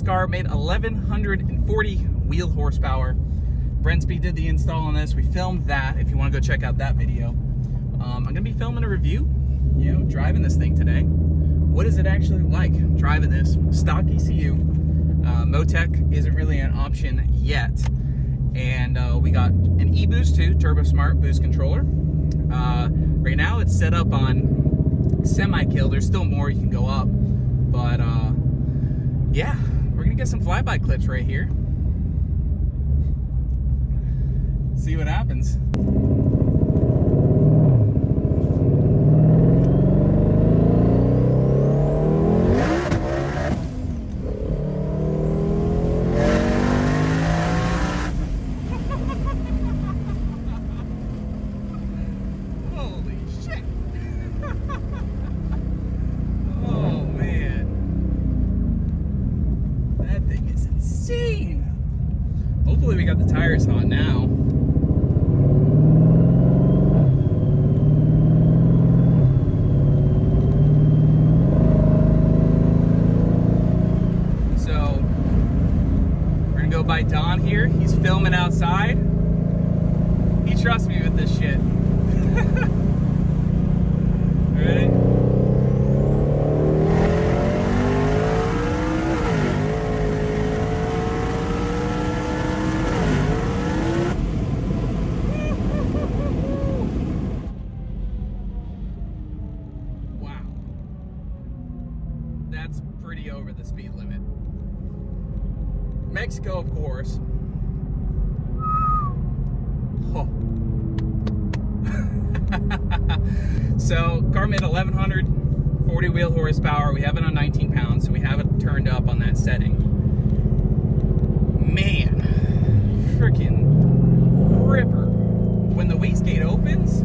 This car made 1,140 wheel horsepower. Brensby did the install on this. We filmed that, if you want to go check out that video. I'm going to be filming a review, driving this thing today. What is it actually like driving this? Stock ECU. Motec isn't really an option yet. And we got an e-boost too, Turbo Smart boost controller. Right now it's set up on semi-kill. There's still more you can go up. But yeah, we're gonna get some flyby clips right here. See what happens. Hopefully we got the tires hot now. So we're gonna go by Don here. He's filming outside. He trusts me with this shit. Ready? That's pretty over the speed limit. Mexico, of course. Oh. So, car made 1,140 wheel horsepower. We have it on 19 pounds, so we have it turned up on that setting. Man, freaking ripper. When the wastegate opens,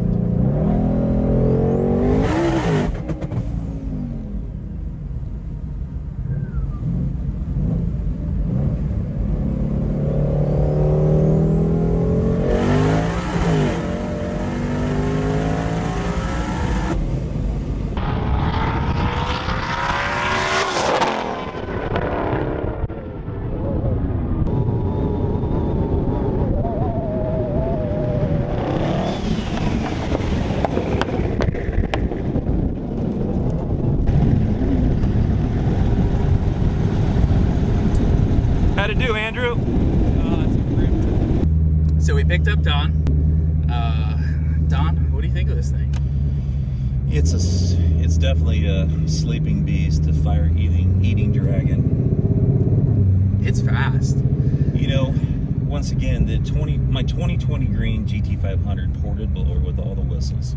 how'd it do, Andrew? So we picked up Don. Don, what do you think of this thing? It's definitely a sleeping beast, a fire-eating dragon. It's fast. Once again, my 2020 green GT500 ported blower with all the whistles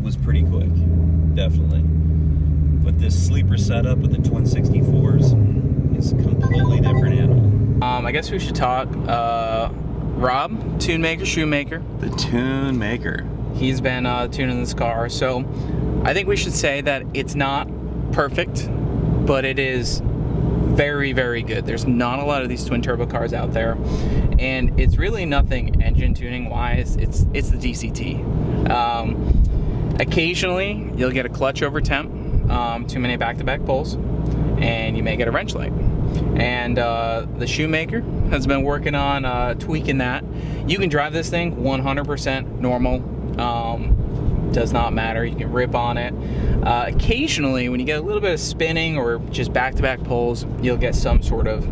was pretty quick, definitely. But this sleeper setup with the twin 64s is a completely different animal. I guess we should talk. Rob, tune maker, shoemaker. The tune maker. He's been tuning this car, so I think we should say that it's not perfect, but it is very, very good. There's not a lot of these twin turbo cars out there, and it's really nothing engine tuning wise. It's the DCT. Occasionally, you'll get a clutch over temp, too many back-to-back pulls, and you may get a wrench light. And the shoemaker has been working on tweaking that. You can drive this thing 100% normal. Does not matter. You can rip on it. Occasionally, when you get a little bit of spinning or just back-to-back pulls, you'll get some sort of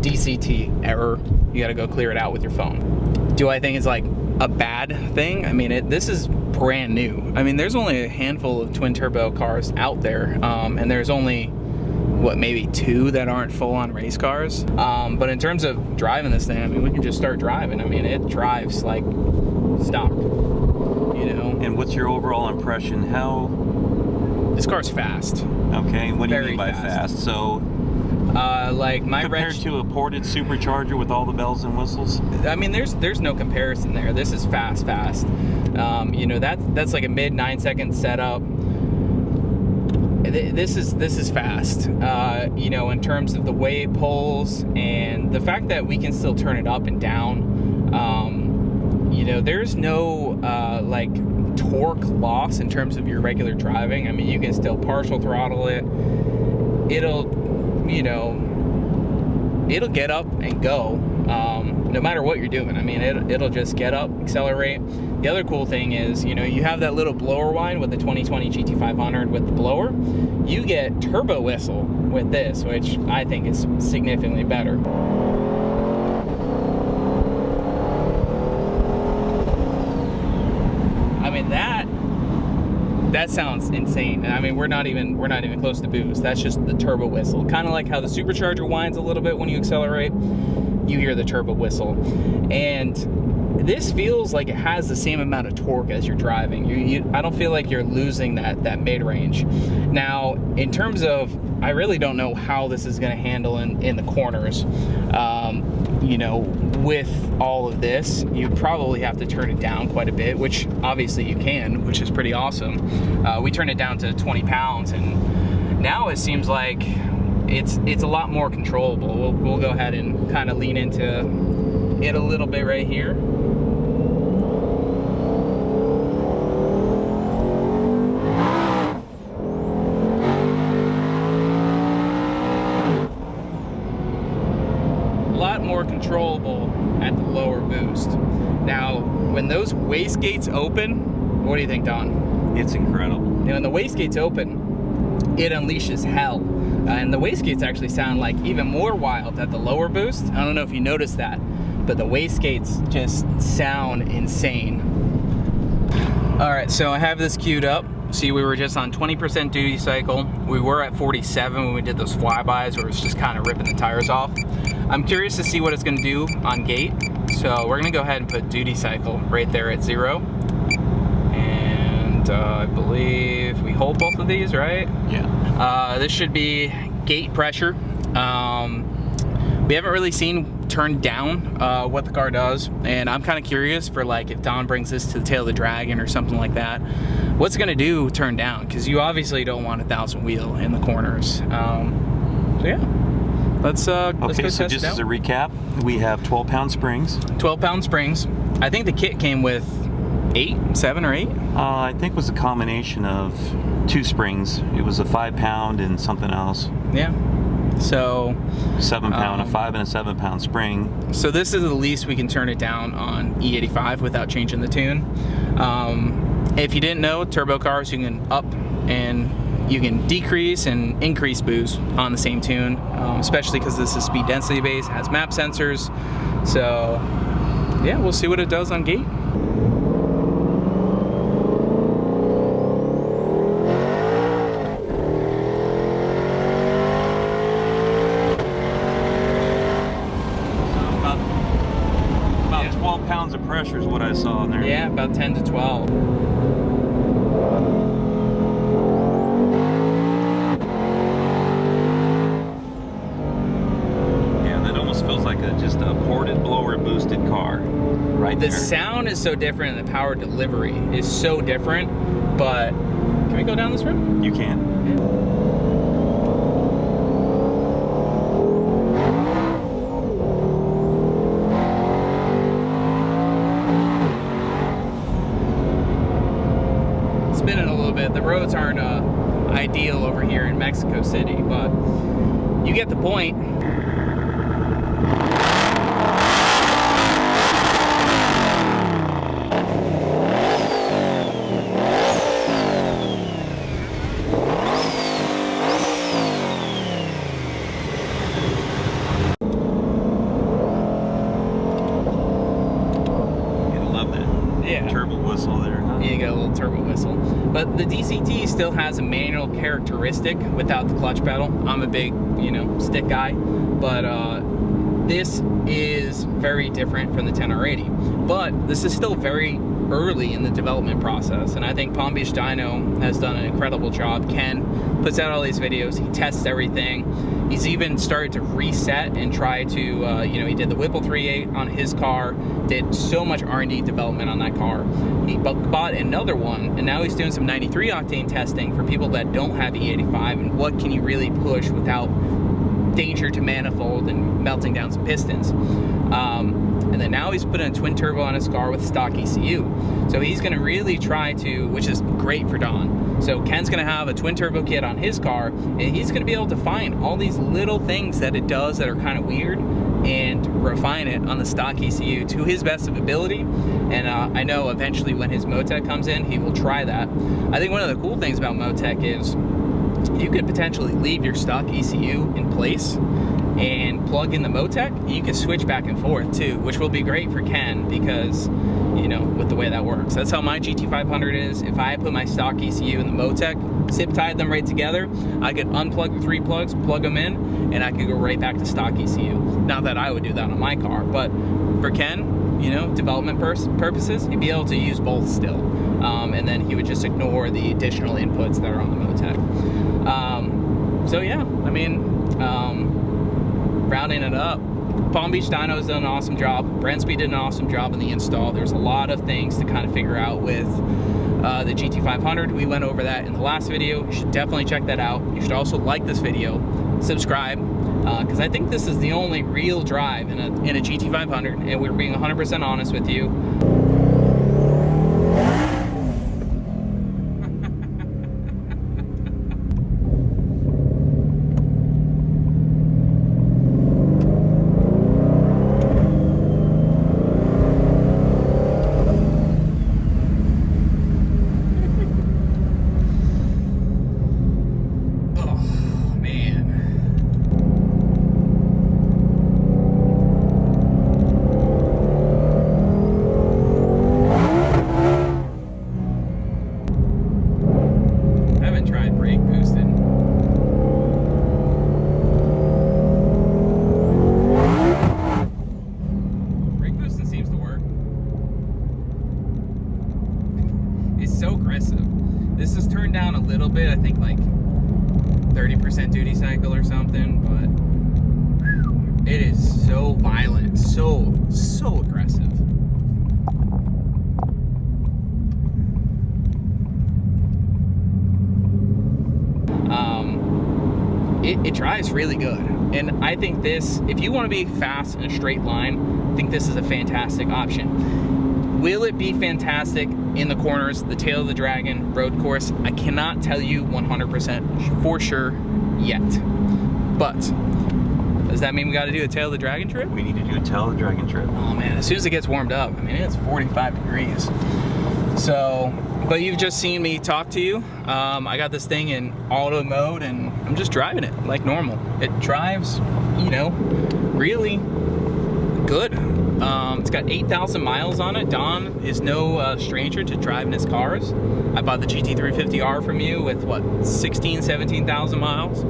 DCT error. You got to go clear it out with your phone. Do I think it's like a bad thing? I mean, this is brand new. I mean, there's only a handful of twin turbo cars out there, and there's only maybe 2 that aren't full-on race cars. But in terms of driving this thing, I mean, we can just start driving. I mean, it drives like stock, And what's your overall impression? This car's fast. Okay, what do you mean by fast? So, like my compared to a ported supercharger with all the bells and whistles? I mean, there's no comparison there. This is fast. That's like a mid 9-second setup. This is fast, in terms of the way it pulls and the fact that we can still turn it up and down. There's no like torque loss in terms of your regular driving. I mean, you can still partial throttle it. It'll, it'll get up and go no matter what you're doing. I mean, it'll just get up, accelerate. The other cool thing is, you know, you have that little blower whine with the 2020 GT500 with the blower. You get turbo whistle with this, which I think is significantly better. I mean, that sounds insane. I mean, we're not even close to boost. That's just the turbo whistle. Kind of like how the supercharger whines a little bit when you accelerate. You hear the turbo whistle, and this feels like it has the same amount of torque as you're driving. I don't feel like you're losing that mid-range. Now, in terms of, I really don't know how this is going to handle in the corners. You know, with all of this, you probably have to turn it down quite a bit, which obviously you can, which is pretty awesome. We turned it down to 20 pounds, and now it seems like it's a lot more controllable. We'll go ahead and kind of lean into it a little bit right here. A lot more controllable at the lower boost. Now, when those wastegates open, what do you think, Don? It's incredible. Now, when the wastegates open, it unleashes hell. And the wastegates actually sound like even more wild at the lower boost. I don't know if you noticed that, but the wastegates just sound insane. All right, so I have this queued up. See, we were just on 20% duty cycle. We were at 47 when we did those flybys where it's just kind of ripping the tires off. I'm curious to see what it's gonna do on gate. So we're gonna go ahead and put duty cycle right there at 0. And I believe we hold both of these, right? Yeah. This should be gate pressure. We haven't really seen turn down what the car does, and I'm kind of curious for, like, if Don brings this to the tail of the Dragon or something like that, what's it gonna do turn down? Because you obviously don't want a 1000 wheel in the corners. So yeah, let's go Okay, test so it just out. as a recap, we have 12-pound springs. 12-pound springs. I think the kit came with 7 or 8. I think it was a combination of 2 springs. It was a 5-pound and something else. Yeah. So 7-pound, a 5 and a 7-pound spring. So this is the least we can turn it down on E85 without changing the tune. If you didn't know, turbo cars, you can up and you can decrease and increase boost on the same tune, especially because this is speed density based, has map sensors. So yeah, we'll see what it does on gate. About 12 pounds of pressure is what I saw in there. Yeah, about 10 to 12. Yeah, that almost feels like just a ported blower boosted car right there. The sound is so different and the power delivery is so different, but can we go down this road? You can. Spinning a little bit. The roads aren't ideal over here in Mexico City, but you get the point. Turbo whistle there, huh? You get a little turbo whistle. But the DCT still has a manual characteristic without the clutch pedal. I'm a big, you know, stick guy, but this is very different from the 10R80. But this is still very early in the development process, and I think Palm Beach Dyno has done an incredible job. Ken puts out all these videos, he tests everything. He's even started to reset and try to, you know, he did the Whipple 3.8 on his car, did so much R&D development on that car. He bought another one, and now he's doing some 93 octane testing for people that don't have E85, and what can you really push without danger to manifold and melting down some pistons. And then now he's putting a twin turbo on his car with stock ECU. So he's gonna really try to, which is great for Don, So Ken's gonna have a twin turbo kit on his car, and he's gonna be able to find all these little things that it does that are kind of weird and refine it on the stock ECU to his best of ability. And I know eventually when his Motec comes in, he will try that. I think one of the cool things about Motec is you could potentially leave your stock ECU in place and plug in the Motec. You can switch back and forth too, which will be great for Ken because, you know, with the way that works. That's how my GT500 is. If I put my stock ECU in the Motec, zip tied them right together, I could unplug the 3 plugs, plug them in, and I could go right back to stock ECU. Not that I would do that on my car, but for Ken, you know, development purposes, he'd be able to use both still. And then he would just ignore the additional inputs that are on the Motec. So yeah, I mean, rounding it up, Palm Beach Dyno's done an awesome job. Brensby did an awesome job in the install. There's a lot of things to kind of figure out with the GT500. We went over that in the last video. You should definitely check that out. You should also like this video, subscribe, because I think this is the only real drive in a GT500, and we're being 100% honest with you. So aggressive. This is turned down a little bit, I think like 30% duty cycle or something, but it is so violent, so aggressive. It drives really good, and I think this, if you want to be fast in a straight line, I think this is a fantastic option. Will it be fantastic in the corners, the tail of the dragon, road course? I cannot tell you 100% for sure yet. But does that mean we got to do a tail of the dragon trip? We need to do a tail of the dragon trip. Oh man, as soon as it gets warmed up, I mean, it's 45 degrees. So, but you've just seen me talk to you. I got this thing in auto mode and I'm just driving it like normal. It drives, you know, really good. It's got 8,000 miles on it. Don is no stranger to driving his cars. I bought the GT350R from you with what, 16, 17,000 miles.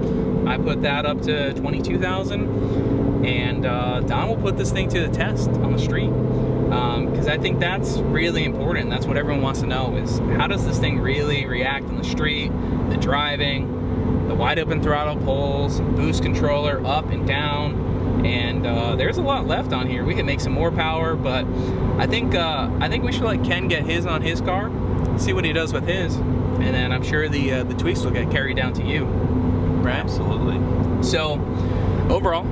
I put that up to 22,000, and Don will put this thing to the test on the street, because I think that's really important. That's what everyone wants to know, is how does this thing really react on the street, the driving, the wide open throttle pulls, boost controller up and down. And there's a lot left on here. We can make some more power, but I think we should let Ken get his on his car, see what he does with his, and then I'm sure the tweaks will get carried down to you, right? Absolutely. So overall,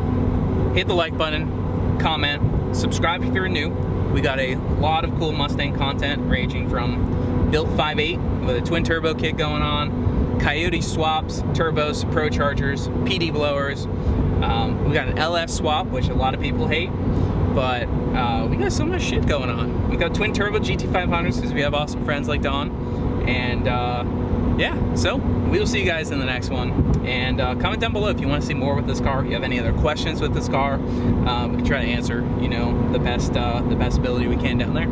hit the like button, comment, subscribe if you're new. We got a lot of cool Mustang content, ranging from built 5.8 with a twin turbo kit going on, Coyote swaps, turbos, Pro Chargers, PD blowers. We got an LS swap, which a lot of people hate, but we got so much shit going on. We got twin turbo GT500s because we have awesome friends like Don, and yeah, so we will see you guys in the next one. And comment down below if you want to see more with this car. If you have any other questions with this car, we can try to answer, you know, the best ability we can down there.